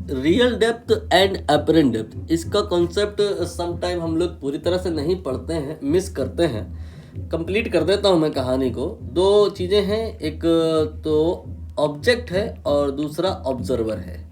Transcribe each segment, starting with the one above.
Real depth and apparent depth, इसका concept sometime हम लोग पूरी तरह से नहीं पढ़ते हैं, मिस करते हैं। कंप्लीट कर देता हूँ मैं कहानी को। दो चीज़ें हैं, एक तो ऑब्जेक्ट है और दूसरा ऑब्जर्वर है।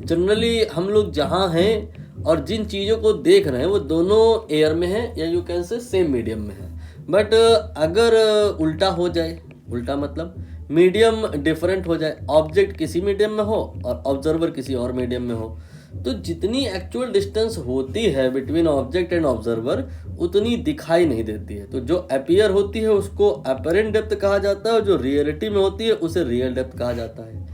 जनरली हम लोग जहाँ हैं और जिन चीज़ों को देख रहे हैं वो दोनों एयर में है, या you can say same medium में है। बट अगर उल्टा हो जाए, उल्टा मतलब मीडियम डिफरेंट हो जाए, ऑब्जेक्ट किसी मीडियम में हो और ऑब्जर्वर किसी और मीडियम में हो, तो जितनी एक्चुअल डिस्टेंस होती है बिटवीन ऑब्जेक्ट एंड ऑब्जर्वर उतनी दिखाई नहीं देती है। तो जो अपीयर होती है उसको अपरेंट डेप्थ कहा जाता है, और जो रियलिटी में होती है उसे रियल डेप्थ कहा जाता है।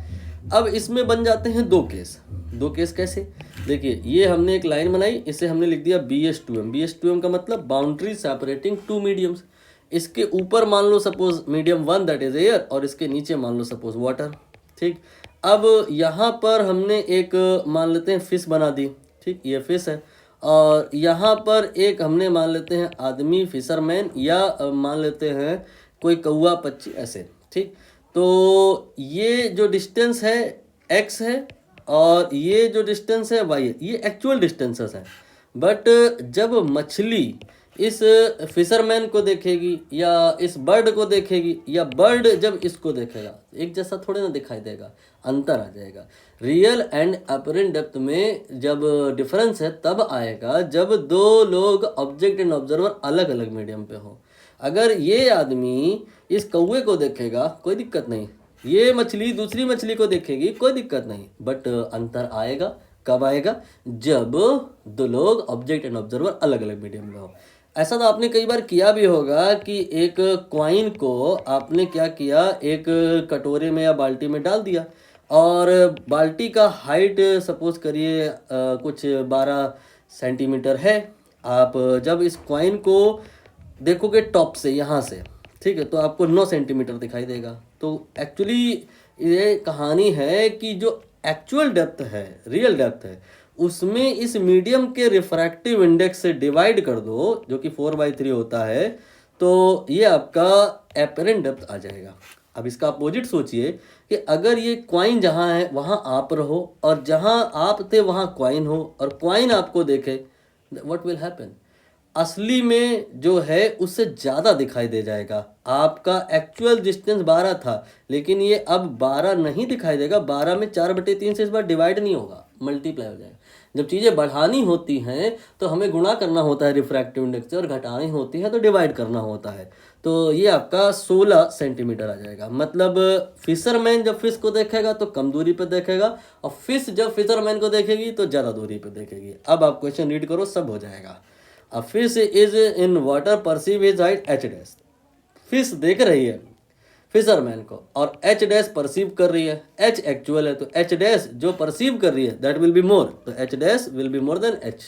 अब इसमें बन जाते हैं दो केस। दो केस कैसे? देखिए, ये हमने एक लाइन बनाई, इसे हमने लिख दिया BS2M। BS2M का मतलब बाउंड्री सेपरेटिंग टू मीडियम्स। इसके ऊपर मान लो suppose medium 1 that is air, और इसके नीचे मान लो सपोज वाटर। ठीक, अब यहाँ पर हमने एक मान लेते हैं फिश बना दी। ठीक, ये फिश है, और यहाँ पर एक हमने मान लेते हैं आदमी फिशरमैन, या मान लेते हैं कोई कौआ पक्षी, ऐसे। ठीक, तो ये जो डिस्टेंस है x है, और ये जो डिस्टेंस है y है, ये एक्चुअल डिस्टेंसेस हैं। बट जब मछली इस फिशरमैन को देखेगी या इस बर्ड को देखेगी, या बर्ड जब इसको देखेगा, एक जैसा थोड़े ना दिखाई देगा, अंतर आ जाएगा। रियल एंड अपरेंट डेप्थ में जब डिफरेंस है तब आएगा जब दो लोग ऑब्जेक्ट एंड ऑब्जर्वर अलग अलग मीडियम पे हो। अगर ये आदमी इस कौवे को देखेगा कोई दिक्कत नहीं, ये मछली दूसरी मछली को देखेगी कोई दिक्कत नहीं, बट अंतर आएगा। कब आएगा? जब दो लोग ऑब्जेक्ट एंड ऑब्जर्वर अलग अलग मीडियम में हो। ऐसा तो आपने कई बार किया भी होगा कि एक क्वाइन को आपने क्या किया, एक कटोरे में या बाल्टी में डाल दिया, और बाल्टी का हाइट सपोज करिए कुछ 12 सेंटीमीटर है। आप जब इस क्वाइन को देखोगे टॉप से, यहाँ से, ठीक है, तो आपको 9 सेंटीमीटर दिखाई देगा। तो एक्चुअली ये कहानी है कि जो एक्चुअल डेप्थ है, रियल डेप्थ है, उसमें इस मीडियम के रिफ्रैक्टिव इंडेक्स से डिवाइड कर दो, जो कि 4/3 होता है, तो ये आपका एपरेंट डेप्थ आ जाएगा। अब इसका अपोजिट सोचिए कि अगर ये क्वाइन जहाँ है वहाँ आप रहो, और जहाँ आप थे वहाँ क्वाइन हो, और क्वाइन आपको देखे, व्हाट विल हैपन? असली में जो है उससे ज़्यादा दिखाई दे जाएगा। आपका एक्चुअल डिस्टेंस 12 था, लेकिन ये अब 12 नहीं दिखाई देगा। 12 में 4/3 से इस बार डिवाइड नहीं होगा, मल्टीप्लाई हो जाएगा। जब चीज़ें बढ़ानी होती हैं तो हमें गुणा करना होता है रिफ्रैक्टिव इंडेक्स से, और घटानी होती है तो डिवाइड करना होता है। तो ये आपका 16 सेंटीमीटर आ जाएगा। मतलब फिशरमैन जब फिश को देखेगा तो कम दूरी पर देखेगा, और फिश जब फिशरमैन को देखेगी तो ज़्यादा दूरी पर देखेगी। अब आप क्वेश्चन रीड करो, सब हो जाएगा। A fish is in water perceive his height h dash. Fish देख रही है फिशरमैन को, और h डैश परसीव कर रही है। h एक्चुअल है, तो h डैश जो परसीव कर रही है दैट विल बी मोर, तो h dash will be more than h।